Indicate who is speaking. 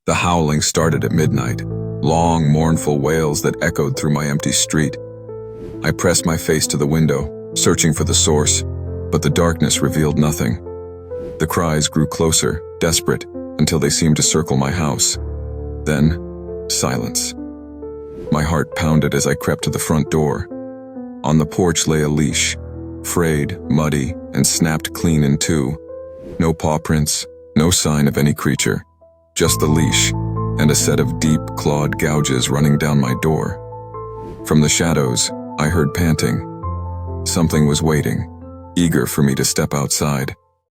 Speaker 1: The howling started at midnight, long, mournful wails that echoed through my empty street. I pressed my face to the window, searching for the source, but the darkness revealed nothing. The cries grew closer, desperate, until they seemed to circle my house. Then, silence. My heart pounded as I crept to the front door. On the porch lay a leash, frayed, muddy, and snapped clean in two. No paw prints, no sign of any creature, just the leash, and a set of deep, clawed gouges running down my door. From the shadows, I heard panting. Something was waiting, eager for me to step outside.